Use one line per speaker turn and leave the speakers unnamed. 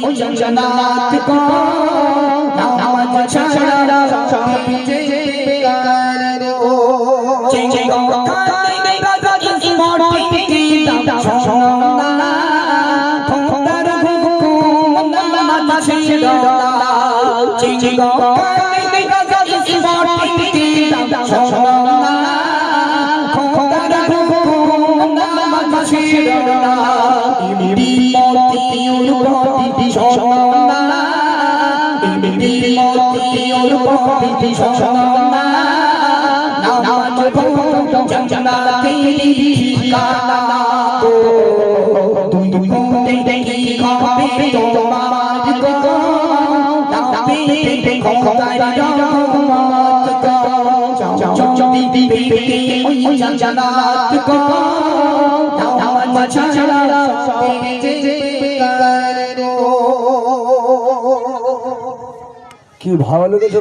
ওই জান্নাত কো নামাজ ছাড়া সব বেকার রে ও চেঞ্জে গো কানে গাজি ইমোটি কি দাও সোনা খোদার হুকুম নামাজ ছাড়া চেঞ্জে গো কানে গাজি ইমোটি কি দাও সোনা খোদার হুকুম নামাজ ছাড়া
কি ভালো লেগেছে।